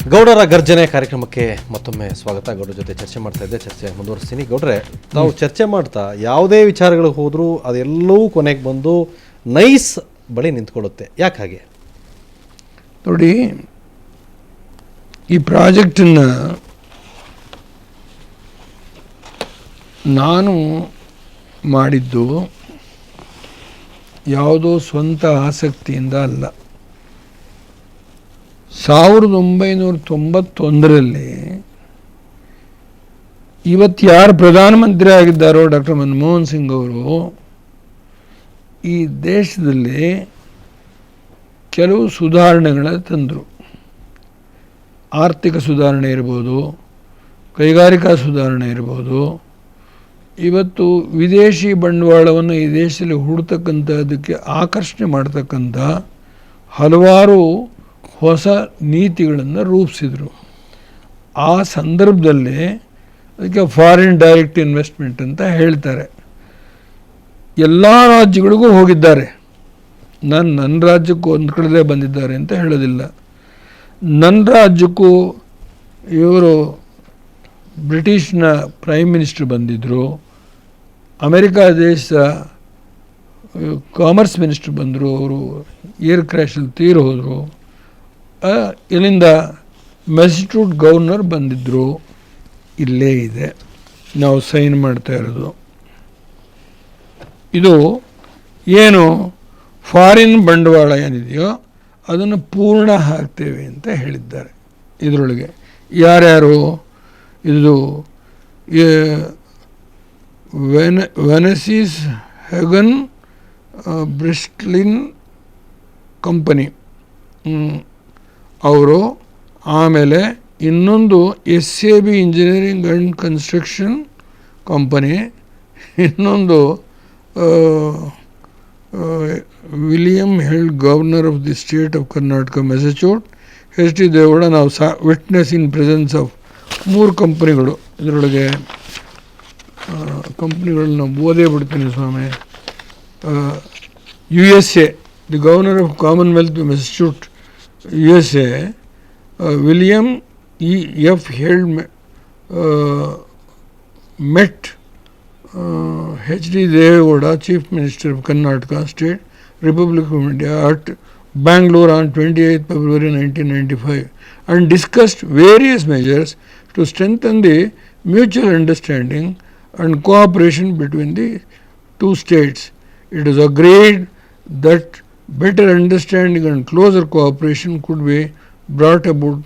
ಗೌಡರ ಗರ್ಜನೆ ಕಾರ್ಯಕ್ರಮಕ್ಕೆ ಮತ್ತೊಮ್ಮೆ ಸ್ವಾಗತ. ಗೌಡರ ಜೊತೆ ಚರ್ಚೆ ಮಾಡ್ತಾ ಇದ್ದೆ, ಚರ್ಚೆ ಮುಂದುವರಿಸ್ತೀನಿ. ಗೌಡ್ರೆ, ನಾವು ಚರ್ಚೆ ಮಾಡ್ತಾ ಯಾವುದೇ ವಿಚಾರಗಳಿಗೆ ಹೋದರೂ ಅದೆಲ್ಲವೂ ಕೊನೆಗೆ ಬಂದು ನೈಸ್ ಬಳಿ ನಿಂತ್ಕೊಳ್ಳುತ್ತೆ. ಯಾಕೆ ಹಾಗೆ? ನೋಡಿ, ಈ ಪ್ರಾಜೆಕ್ಟನ್ನು ನಾನು ಮಾಡಿದ್ದು ಯಾವುದೋ ಸ್ವಂತ ಆಸಕ್ತಿಯಿಂದ ಅಲ್ಲ. 1991ರಲ್ಲಿ ಇವತ್ತು ಯಾರು ಪ್ರಧಾನಮಂತ್ರಿ ಆಗಿದ್ದಾರೋ ಡಾಕ್ಟರ್ ಮನಮೋಹನ್ ಸಿಂಗ್ ಅವರು ಈ ದೇಶದಲ್ಲಿ ಕೆಲವು ಸುಧಾರಣೆಗಳ ತಂದರು. ಆರ್ಥಿಕ ಸುಧಾರಣೆ ಇರ್ಬೋದು, ಕೈಗಾರಿಕಾ ಸುಧಾರಣೆ ಇರ್ಬೋದು. ಇವತ್ತು ವಿದೇಶಿ ಬಂಡವಾಳವನ್ನು ಈ ದೇಶದಲ್ಲಿ ಹೂಡ್ತಕ್ಕಂಥದ್ದಕ್ಕೆ ಆಕರ್ಷಣೆ ಮಾಡ್ತಕ್ಕಂಥ ಹಲವಾರು ಹೊಸ ನೀತಿಗಳನ್ನು ರೂಪಿಸಿದರು. ಆ ಸಂದರ್ಭದಲ್ಲಿ ಅದಕ್ಕೆ ಫಾರಿನ್ ಡೈರೆಕ್ಟ್ ಇನ್ವೆಸ್ಟ್ಮೆಂಟ್ ಅಂತ ಹೇಳ್ತಾರೆ. ಎಲ್ಲ ರಾಜ್ಯಗಳಿಗೂ ಹೋಗಿದ್ದಾರೆ. ನನ್ನ ರಾಜ್ಯಕ್ಕೂ ಒಂದು ಕಡೆ ಬಂದಿದ್ದಾರೆ ಅಂತ ಹೇಳೋದಿಲ್ಲ. ನನ್ನ ರಾಜ್ಯಕ್ಕೂ ಇವರು ಬ್ರಿಟಿಷ್ನ ಪ್ರೈಮ್ ಮಿನಿಸ್ಟರ್ ಬಂದಿದ್ದರು, ಅಮೆರಿಕಾ ದೇಶದ ಕಾಮರ್ಸ್ ಮಿನಿಸ್ಟರ್ ಬಂದರು, ಅವರು ಏರ್ ಕ್ರ್ಯಾಶಲ್ಲಿ ತೀರಿ ಹೋದರು. ಇಲ್ಲಿಂದ ಮೆಸಚೂಟ್ ಗವರ್ನರ್ ಬಂದಿದ್ದರು. ಇಲ್ಲೇ ಇದೆ ನಾವು ಸೈನ್ ಮಾಡ್ತಾ ಇರೋದು. ಇದು ಏನು ಫಾರಿನ್ ಬಂಡವಾಳ ಏನಿದೆಯೋ ಅದನ್ನು ಪೂರ್ಣ ಹಾಕ್ತೇವೆ ಅಂತ ಹೇಳಿದ್ದಾರೆ. ಇದರೊಳಗೆ ಯಾರ್ಯಾರು? ಇದು ವೆನಸಿಸ್ ಹೆಗನ್ ಬ್ರಿಸ್ಟ್ಲಿನ್ ಕಂಪನಿ ಅವರು, ಆಮೇಲೆ ಇನ್ನೊಂದು SAB engineering and construction company, ಇನ್ನೊಂದು William Weld governor of the state of Karnataka Massachusetts, HT Deve Gowda. ನಾವು ವಿಟ್ನೆಸ್ ಇನ್ ಪ್ರೆಸೆನ್ಸ್ ಆಫ್ 3 ಕಂಪ್ನಿಗಳು. ಇದರೊಳಗೆ ಕಂಪ್ನಿಗಳನ್ನ ನಾವು ಓದೇ ಬಿಡ್ತೀನಿ ಸ್ವಾಮಿ. USA, the governor of commonwealth Massachusetts USA, William F. Weld met, HT Deve Gowda, chief minister of Karnataka state republic of India at Bangalore on 28th February 1995 and discussed various measures to strengthen the mutual understanding and cooperation between the two states. It is agreed that better understanding and closer cooperation could be brought about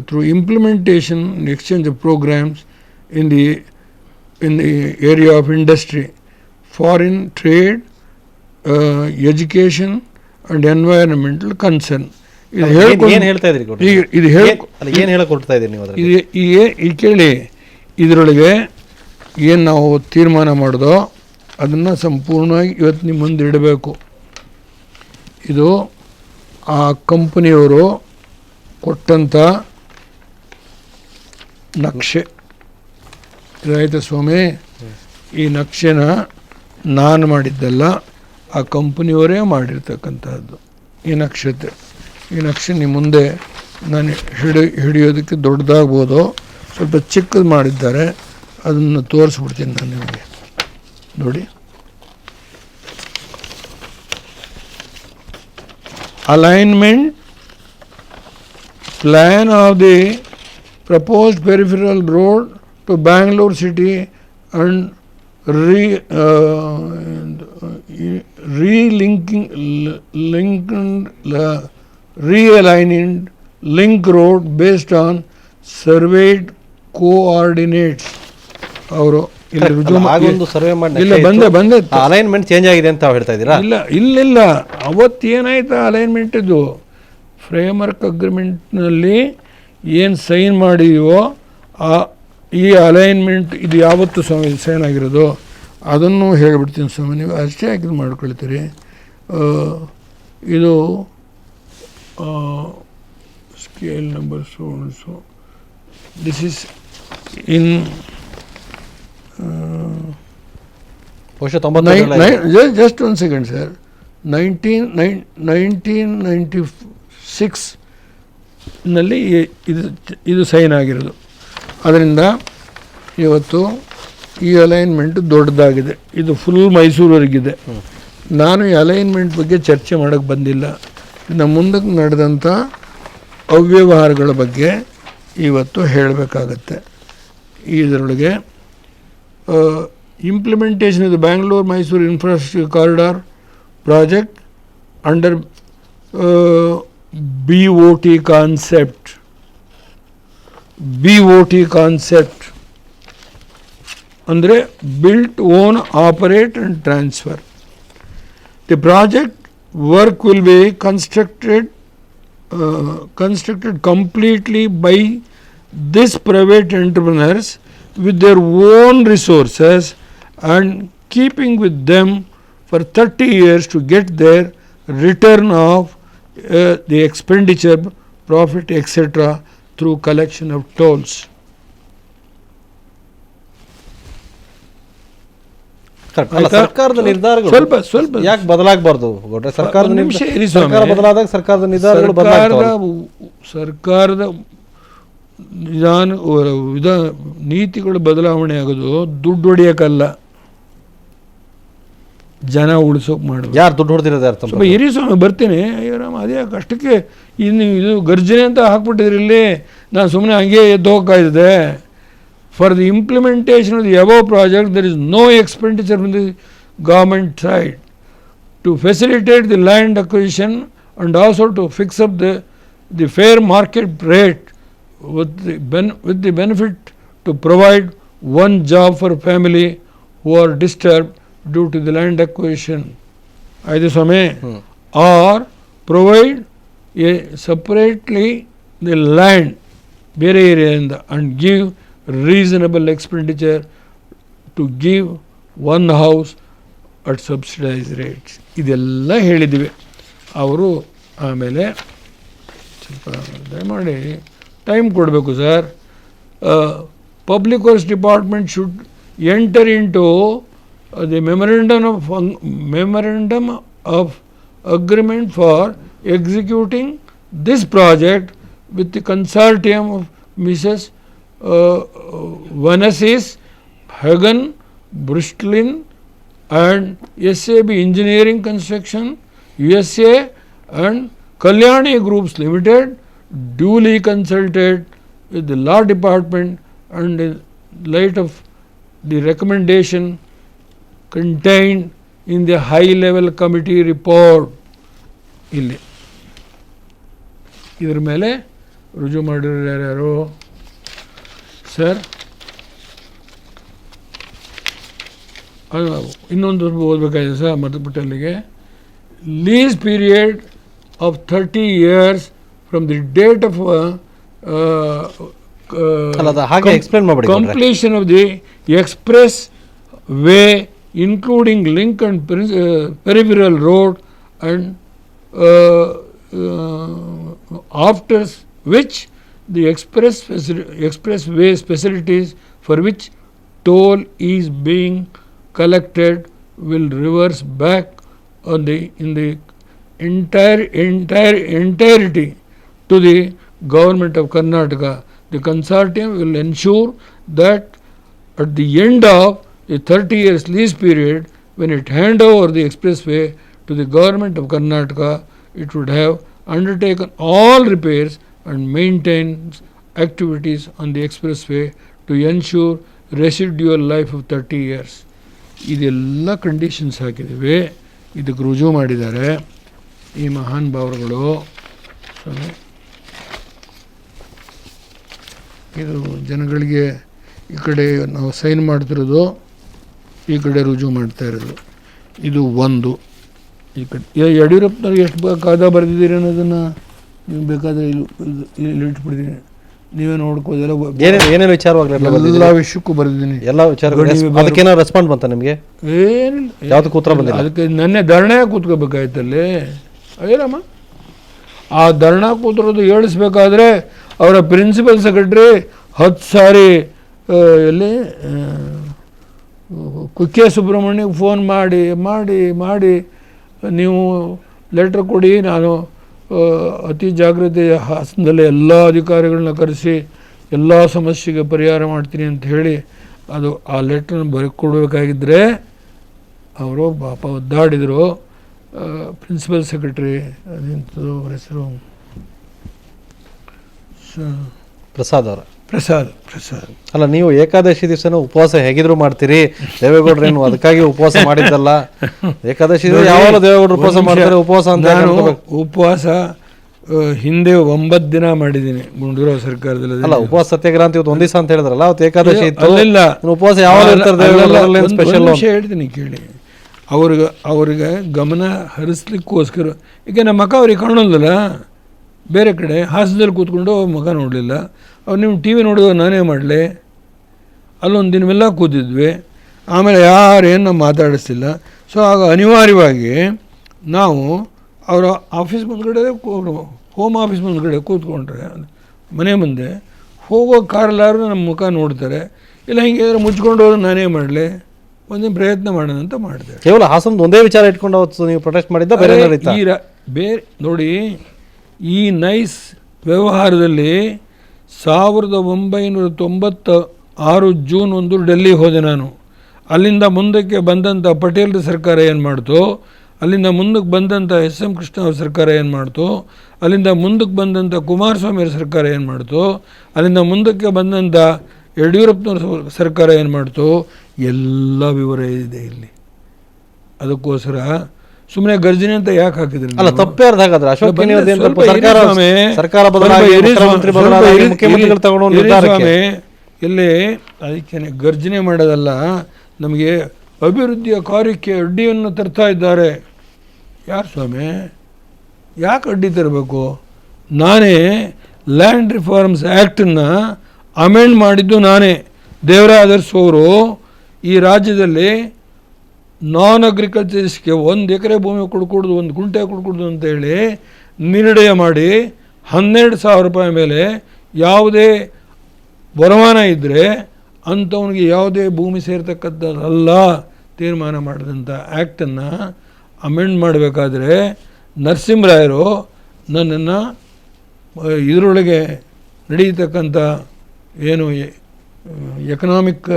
through implementation and exchange of programs in the area of industry, foreign trade, education and environmental concern. ಏನು ಹೇಳ್ತಾ ಇದ್ದೀರಿ? ಏನು ಹೇಳಕ್ಕೆ ಹೊರಡ್ತಾ ಇದ್ದೀರಿ ನೀವು? ಈ ಕೇಳಿ, ಇದರೊಳಗೆ ಏನು ನಾವು ತೀರ್ಮಾನ ಮಾಡೋದೋ ಅದನ್ನು ಸಂಪೂರ್ಣವಾಗಿ ಇವತ್ತು ನಿಮ್ಮ ಮುಂದೆ ಇಡಬೇಕು. ಇದು ಆ ಕಂಪನಿಯವರು ಕೊಟ್ಟಂಥ ನಕ್ಷೆ. ಇದಾಯ್ತು ಸ್ವಾಮಿ. ಈ ನಕ್ಷೆನ ನಾನು ಮಾಡಿದ್ದಲ್ಲ, ಆ ಕಂಪನಿಯವರೇ ಮಾಡಿರ್ತಕ್ಕಂಥದ್ದು. ಈ ನಕ್ಷೆ ನಿಮ್ಮ ಮುಂದೆ ನಾನು ಹಿಡಿಯೋದಕ್ಕೆ ದೊಡ್ಡದಾಗ್ಬೋದು, ಸ್ವಲ್ಪ ಚಿಕ್ಕದು ಮಾಡಿದ್ದಾರೆ. ಅದನ್ನು ತೋರಿಸ್ಬಿಡ್ತೀನಿ ನಾನು ನಿಮಗೆ. ನೋಡಿ, alignment plan of the proposed peripheral road to Bangalore city and realigning link road based on surveyed coordinates. ಅವರು ಸರ್ವೆ ಮಾಡಿ ಬಂದೆ ಅಲೈನ್ಮೆಂಟ್ ಚೇಂಜ್ ಆಗಿದೆ ಅಂತ ಹೇಳ್ತಾ ಇದ್ದೀರಾ? ಇಲ್ಲ ಅವತ್ತು ಏನಾಯ್ತು ಅಲೈನ್ಮೆಂಟ್? ಇದು ಫ್ರೇಮ್ವರ್ಕ್ ಅಗ್ರಿಮೆಂಟ್ನಲ್ಲಿ ಏನು ಸೈನ್ ಮಾಡಿದೀವೋ ಈ ಅಲೈನ್ಮೆಂಟ್ ಇದು ಯಾವತ್ತು ಸ್ವಾಮಿ ಸೈನ್ ಆಗಿರೋದು ಅದನ್ನು ಹೇಳಿಬಿಡ್ತೀನಿ ಸ್ವಾಮಿ. ನೀವು ಅಷ್ಟೇ ಹಾಕಿದ್ದು ಮಾಡ್ಕೊಳ್ತೀರಿ. ಇದು scale number so this is in just 1 second sir. 1996 ನಲ್ಲಿ ಇದು ಸೈನ್ ಆಗಿರೋದು. ಅದರಿಂದ ಇವತ್ತು ಈ ಅಲೈನ್ಮೆಂಟ್ ದೊಡ್ಡದಾಗಿದೆ. ಇದು ಫುಲ್ ಮೈಸೂರವರೆಗಿದೆ. ನಾನು ಈ ಅಲೈನ್ಮೆಂಟ್ ಬಗ್ಗೆ ಚರ್ಚೆ ಮಾಡೋಕ್ಕೆ ಬಂದಿಲ್ಲ. ಇನ್ನು ಮುಂದಕ್ಕೆ ನಡೆದಂಥ ಅವ್ಯವಹಾರಗಳ ಬಗ್ಗೆ ಇವತ್ತು ಹೇಳಬೇಕಾಗತ್ತೆ. ಇದರೊಳಗೆ implementation of the Bangalore-Mysore Infrastructure Corridor project under BOT concept. BOT concept ಅಂದರೆ built, own, operate and transfer. The project work will be constructed completely by these private entrepreneurs with their own resources and keeping with them for 30 years to get their return of the expenditure, profit, etc. through collection of tolls. ಸರ್ಕಾರದ ನಿರ್ಧಾರಗಳು ಸ್ವಲ್ಪ ಯಾಕೆ ಬದಲಾಗಬಾರ್ದು ಗೌಡ್ರೆ? ಸರ್ಕಾರದ ನಿಮಿಷ ಇರಿ ಸರ್ಕಾರ ಸ್ವಾಮಿ. ಬದಲಾದಾಗ ಸರ್ಕಾರದ ನಿರ್ಧಾರಗಳು ಬದಲಾಗ್ತಾವೆ. ಸರ್ಕಾರದ ನೀತಿಗಳು ಬದಲಾವಣೆ ಆಗೋದು ದುಡ್ಡು ಹೊಡಿಯೋಕ್ಕಲ್ಲ, ಜನ ಉಳಿಸೋಕೆ ಮಾಡೋದು. ಯಾರು ದುಡ್ಡು ಹೊಡೆದಿರೋದು ಅರ್ಥ? ಸ್ವಲ್ಪ ಇರಿ ಸ್ವಾಮಿ, ಬರ್ತೀನಿ. ಅಯ್ಯರಾಮ, ಅದೇ ಅಷ್ಟಕ್ಕೆ ಇನ್ನು ಇದು ಗರ್ಜನೆ ಅಂತ ಹಾಕ್ಬಿಟ್ಟಿದ್ರಿ ಇಲ್ಲಿ. ನಾನು ಸುಮ್ಮನೆ ಹಂಗೆ ಎದ್ದು ಹೋಗ್ತಾಯಿದ್ದೆ. For the implementation of the above project, there is no expenditure from the government side to facilitate the land acquisition and also to fix up the fair market rate with the benefit to provide one job for family who are disturbed due to the land acquisition. Either Swami, or provide a separately the land ಬೇರೆ ಏರಿಯಾದಿಂದ and give reasonable expenditure to give one house at subsidized rates. ಇದೆಲ್ಲ ಹೇಳಿದ್ದೀವಿ. ಅವರು ಆಮೇಲೆ ಸ್ವಲ್ಪ ದಯಮಾಡಿ time ಕೊಡಬೇಕು sir. Public works department should enter into the memorandum of agreement for executing this project with the consortium of Mrs. Vanasis, Hagan, Brustlin and SAB Engineering Construction, USA and Kalyani Groups Limited, duly consulted with the Law Department and in light of the recommendation contained in the high level committee report. ಇಲ್ಲಿ ಇದರ ಮೇಲೆ ರುಜು ಮಾಡಿರೋರು ಯಾರ್ಯಾರು sir? ಇನ್ನೊಂದು ಓದಬೇಕಾಗಿದೆ sir, ಮರ್ತುಬಿಟ್ಟಲ್ಲಿಗೆ. Lease period of 30 years from the date of completion of the express way including link and peripheral road and after which the expressway facilities for which toll is being collected will reverse back on in the entirety to the government of Karnataka. The consortium will ensure that at the end of the 30 years lease period, when it hand over the expressway to the government of Karnataka, it would have undertaken all repairs and maintenance activities on the expressway to ensure residual life of 30 years. ಇದೆಲ್ಲ conditions ಹಾಕಿದ್ದೀವಿ. ಇದಕ್ಕೆ ರುಜು ಮಾಡಿದ್ದಾರೆ ಈ ಮಹಾನ್ ಭಾವರುಗಳು. ಇದು ಜನಗಳಿಗೆ ಈ ಕಡೆ ನಾವು ಸೈನ್ ಮಾಡ್ತಿರೋದು, ಈ ಕಡೆ ರುಜು ಮಾಡ್ತಾ ಇರೋದು. ಇದು ಒಂದು. ಈ ಕಡೆ ಯಡಿಯೂರಪ್ಪನವ್ರಿಗೆ ಎಷ್ಟು ಕಾದ ಬರೆದಿದ್ದೀರಿ ಅನ್ನೋದನ್ನು ನೀವು ಬೇಕಾದರೆ ಇಲ್ಲಿ ಇಟ್ಬಿಡ್ತೀನಿ, ನೀವೇ ನೋಡ್ಕೋದೆಲ್ಲ. ಏನೇನು ವಿಚಾರವಾಗಲಿ ಎಲ್ಲ ವಿಷಯಕ್ಕೂ ಬರೆದಿದ್ದೀನಿ, ಎಲ್ಲ ವಿಚಾರ. ಅದಕ್ಕೇನೋ ರೆಸ್ಪಾಂಡ್ ಬಂತ ನಿಮಗೆ? ಏನಿಲ್ಲ, ಯಾವುದಕ್ಕೂ ಉತ್ತರ ಬಂದಿಲ್ಲ. ಅದಕ್ಕೆ ನೆನ್ನೆ ಧರಣೆ ಕೂತ್ಕೋಬೇಕಾಯ್ತಲ್ಲಿ. ಅಯ್ಯರಮ್ಮ, ಆ ಧರಣಾ ಕೂತಿರೋದು ಹೇಳಿಸ್ಬೇಕಾದ್ರೆ ಅವರ ಪ್ರಿನ್ಸಿಪಲ್ ಸೆಕ್ರೆಟ್ರಿ 10 ಸಾರಿ ಎಲ್ಲಿ ಕುಕ್ಕೆ ಸುಬ್ರಹ್ಮಣ್ಯಕ್ಕೆ ಫೋನ್ ಮಾಡಿ ಮಾಡಿ ಮಾಡಿ ನೀವು ಲೆಟ್ರ್ ಕೊಡಿ, ನಾನು ಅತಿ ಜಾಗ್ರತೆಯ ಹಾಸನದಲ್ಲಿ ಎಲ್ಲ ಅಧಿಕಾರಿಗಳನ್ನ ಕರೆಸಿ ಎಲ್ಲ ಸಮಸ್ಯೆಗೆ ಪರಿಹಾರ ಮಾಡ್ತೀನಿ ಅಂತ ಹೇಳಿ ಅದು ಆ ಲೆಟ್ರನ್ನ ಕೊಡಬೇಕಾಗಿದ್ದರೆ ಅವರು ಪಾಪ ಒದ್ದಾಡಿದರು. ಪ್ರಿನ್ಸಿಪಲ್ ಸೆಕ್ರೆಟರಿ ಅದಿಂಥದ್ದು ಅವ್ರ ಹೆಸರು ಪ್ರಸಾದ್ ಅವರ ಪ್ರಸಾದ್ ಅಲ್ಲ, ನೀವು ಏಕಾದಶಿ ದಿವಸನೂ ಉಪವಾಸ ಹೇಗಿದ್ರು ಮಾಡ್ತೀರಿ, ದೇವೇಗೌಡರೇನು ಅದಕ್ಕಾಗಿ ಉಪವಾಸ ಮಾಡಿದ್ದಲ್ಲ. ಏಕಾದಶಿ ಯಾವಾಗಲೂ ದೇವೇಗೌಡರು ಉಪವಾಸ ಮಾಡ್ತಾರೆ, ಉಪವಾಸ ಅಂತ ಉಪವಾಸ ಹಿಂದೆ 9 ದಿನ ಮಾಡಿದ್ದೀನಿ ಗುಂಡೂರಾವ್ ಸರ್ಕಾರದಲ್ಲಿ. ಅಲ್ಲ, ಉಪವಾಸ ಸತ್ಯಾಗ್ರಹ ಅಂತ ಇವತ್ತು 1 ದಿವಸ ಅಂತ ಹೇಳಿದ್ರಲ್ಲ, ಅವತ್ತು ಏಕಾದಶಿ ಇತ್ತು. ಅಲ್ಲಿಲ್ಲ, ಉಪವಾಸ ಯಾವಾಗ ಇರ್ತಾರೆ ಸ್ಪೆಷಲ್ ಹೇಳ್ತೀನಿ ಕೇಳಿ. ಅವ್ರಿಗೆ ಗಮನ ಹರಿಸ್ಲಿಕ್ಕೋಸ್ಕರ, ಈಗ ನಮ್ಮ ಮಕ್ಕ ಅವ್ರಿಗೆ ಕಾಣೋದಿಲ್ಲ, ಬೇರೆ ಕಡೆ ಹಾಸನದಲ್ಲಿ ಕೂತ್ಕೊಂಡು ಮಗ ನೋಡಲಿಲ್ಲ. ಅವ್ರು ನೀವು ಟಿ ವಿ ನೋಡಿದ್ರೆ ನಾನೇ ಮಾಡಲಿ, ಅಲ್ಲೊಂದು ದಿನವೆಲ್ಲ ಕೂತಿದ್ವಿ. ಆಮೇಲೆ ಯಾರೇನು ಮಾತಾಡಿಸ್ತಿಲ್ಲ. ಸೊ ಆಗ ಅನಿವಾರ್ಯವಾಗಿ ನಾವು ಅವರ ಆಫೀಸ್ ಮುಂದ್ಗಡೆ ಹೋಮ್ ಆಫೀಸ್ ಮುಂದ್ಗಡೆ ಕೂತ್ಕೊಂಡ್ರೆ ಮನೆ ಮುಂದೆ ಹೋಗೋ ಕಾರಲ್ಲಾರು ನಮ್ಮ ಮುಖ ನೋಡ್ತಾರೆ. ಇಲ್ಲ ಹಿಂಗೆ ಮುಚ್ಕೊಂಡು ಹೋದ್ರೆ ನಾನೇ ಮಾಡಲಿ, ಒಂದಿನ ಪ್ರಯತ್ನ ಮಾಡೋಣ ಅಂತ ಮಾಡಿದೆ. ಕೇವಲ ಹಾಸನದ ಒಂದೇ ವಿಚಾರ ಇಟ್ಕೊಂಡು ಅವತ್ತು ನೀವು ಪ್ರೊಟೆಸ್ಟ್ ಮಾಡಿದ್ದ ಬೇರೆ ಬೇರೆ ನೋಡಿ, ಈ ನೈಸ್ ವ್ಯವಹಾರದಲ್ಲಿ 1996 ಜೂನ್ 1 ಡೆಲ್ಲಿ ಹೋದೆ ನಾನು. ಅಲ್ಲಿಂದ ಮುಂದಕ್ಕೆ ಬಂದಂಥ ಪಟೇಲ್ರ ಸರ್ಕಾರ ಏನು ಮಾಡ್ತು, ಅಲ್ಲಿಂದ ಮುಂದಕ್ಕೆ ಬಂದಂಥ SM ಕೃಷ್ಣ ಅವ್ರ ಸರ್ಕಾರ ಏನು ಮಾಡ್ತು, ಅಲ್ಲಿಂದ ಮುಂದಕ್ಕೆ ಬಂದಂಥ ಕುಮಾರಸ್ವಾಮಿಯವ್ರ ಸರ್ಕಾರ ಏನು ಮಾಡ್ತು, ಅಲ್ಲಿಂದ ಮುಂದಕ್ಕೆ ಬಂದಂಥ ಯಡಿಯೂರಪ್ಪನವ್ರ ಸರ್ಕಾರ ಏನು ಮಾಡ್ತು, ಎಲ್ಲ ವಿವರ ಇದೆ ಇಲ್ಲಿ. ಅದಕ್ಕೋಸ್ಕರ ಸುಮ್ಮನೆ ಗರ್ಜನೆ ಅಂತ ಯಾಕೆ ಹಾಕಿದ್ರಿ? ಅಲ್ಲ, ತಪ್ಪೇ ಅರ್ಥ ಹಾಗಾದ್ರೆ ಅಶೋಕ್ ಸರ್ಕಾರ ಬದಲಾಗಿ ಮುಖ್ಯಮಂತ್ರಿಗಳು ತಗೊಂಡು ಇಲ್ಲಿ ಅದಕ್ಕೆ ಗರ್ಜನೆ ಮಾಡೋದಲ್ಲ. ನಮಗೆ ಅಭಿವೃದ್ಧಿಯ ಕಾರ್ಯಕ್ಕೆ ಅಡ್ಡಿಯನ್ನು ತರ್ತಾ ಇದ್ದಾರೆ. ಯಾರು ಸ್ವಾಮಿ, ಯಾಕೆ ಅಡ್ಡಿ ತರಬೇಕು? ನಾನೇ ಲ್ಯಾಂಡ್ ರಿಫಾರ್ಮ್ಸ್ ಆ್ಯಕ್ಟನ್ನು ಅಮೆಂಡ್ ಮಾಡಿದ್ದು ನಾನೇ. ದೇವರಾಜ್ ಅವರು ಈ ರಾಜ್ಯದಲ್ಲಿ ನಾನ್ ಅಗ್ರಿಕಲ್ಚರಿಸ್ಗೆ 1 ಎಕರೆ ಭೂಮಿ ಕೊಡ್ಕೊಡ್ದು, 1 ಗುಂಟೆ ಕೊಡ್ಕೊಡ್ದು ಅಂತೇಳಿ ನಿರ್ಣಯ ಮಾಡಿ 12,000 ರೂಪಾಯಿ ಮೇಲೆ ಯಾವುದೇ ವರಮಾನ ಇದ್ದರೆ ಅಂಥವನಿಗೆ ಯಾವುದೇ ಭೂಮಿ ಸೇರ್ತಕ್ಕಂಥದ್ದಲ್ಲ ತೀರ್ಮಾನ ಮಾಡಿದಂಥ ಆ್ಯಕ್ಟನ್ನು ಅಮೆಂಡ್ ಮಾಡಬೇಕಾದ್ರೆ ನರಸಿಂಹರಾಯರು ನನ್ನನ್ನು ಇದರೊಳಗೆ ನಡೀತಕ್ಕಂಥ ಏನು ಎಕನಾಮಿಕ್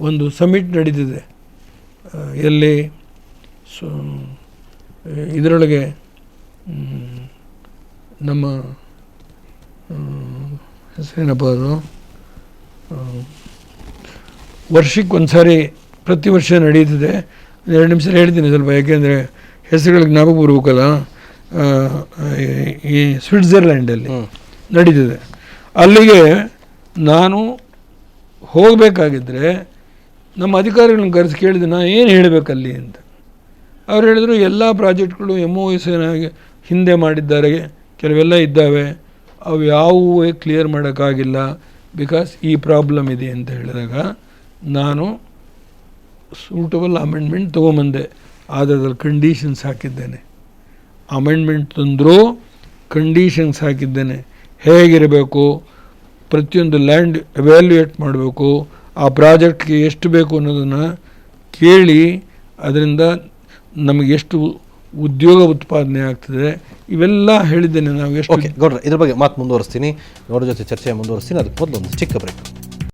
ಒಂದು ಸಮಿಟ್ ನಡೀತಿದೆ ಎಲ್ಲಿ ಇದರೊಳಗೆ ನಮ್ಮ ಹೆಸರೇನಪ್ಪ ಅದು, ವರ್ಷಕ್ಕೊಂದು ಸಾರಿ ಪ್ರತಿ ವರ್ಷ ನಡೀತಿದೆ. 2 ನಿಮಿಷ ಹೇಳ್ತೀನಿ ಸ್ವಲ್ಪ, ಯಾಕೆಂದರೆ ಹೆಸರುಗಳಿಗೆ ಜ್ಞಾಪಕ ಬರ್ಬೇಕಲ್ಲ. ಈ ಸ್ವಿಟ್ಜರ್ಲ್ಯಾಂಡಲ್ಲಿ ನಡೀತಿದೆ. ಅಲ್ಲಿಗೆ ನಾನು ಹೋಗಬೇಕಾಗಿದ್ದರೆ ನಮ್ಮ ಅಧಿಕಾರಿಗಳನ್ನ ಕರೆಸಿ ಕೇಳಿದೆ, ನಾನು ಏನು ಹೇಳಬೇಕಲ್ಲಿ ಅಂತ. ಅವ್ರು ಹೇಳಿದ್ರು ಎಲ್ಲ ಪ್ರಾಜೆಕ್ಟ್ಗಳು MOS ಹಿಂದೆ ಮಾಡಿದ್ದಾರೆ, ಕೆಲವೆಲ್ಲ ಇದ್ದಾವೆ, ಅವು ಯಾವುವೂ ಕ್ಲಿಯರ್ ಮಾಡೋಕ್ಕಾಗಿಲ್ಲ, ಬಿಕಾಸ್ ಈ ಪ್ರಾಬ್ಲಮ್ ಇದೆ ಅಂತ ಹೇಳಿದಾಗ ನಾನು ಸೂಟಬಲ್ ಅಮೆಂಡ್ಮೆಂಟ್ ತೊಗೊಂಬಂದೆ. ಆದರೆ ಅದ್ರಲ್ಲಿ ಕಂಡೀಷನ್ಸ್ ಹಾಕಿದ್ದೇನೆ. ಅಮೆಂಡ್ಮೆಂಟ್ ತಂದರೂ ಕಂಡೀಷನ್ಸ್ ಹಾಕಿದ್ದೇನೆ. ಹೇಗಿರಬೇಕು, ಪ್ರತಿಯೊಂದು ಲ್ಯಾಂಡ್ ಎವ್ಯಾಲ್ಯೂಯೇಟ್ ಮಾಡಬೇಕು, ಆ ಪ್ರಾಜೆಕ್ಟ್ಗೆ ಎಷ್ಟು ಬೇಕು ಅನ್ನೋದನ್ನು ಕೇಳಿ ಅದರಿಂದ ನಮಗೆ ಎಷ್ಟು ಉದ್ಯೋಗ ಉತ್ಪಾದನೆ ಆಗ್ತದೆ, ಇವೆಲ್ಲ ಹೇಳಿದ್ದೇನೆ. ನಾವು ಎಷ್ಟು ಗೌಡ್ರೆ ಇದ್ರ ಬಗ್ಗೆ ಮಾತು ಮುಂದುವರಿಸ್ತೀನಿ, ಗೌಡ್ರ ಜೊತೆ ಚರ್ಚೆ ಮುಂದುವರಿಸ್ತೀನಿ. ಅದಕ್ಕೆ ಮೊದಲು ಒಂದು ಚಿಕ್ಕ ಬ್ರೇಕ್.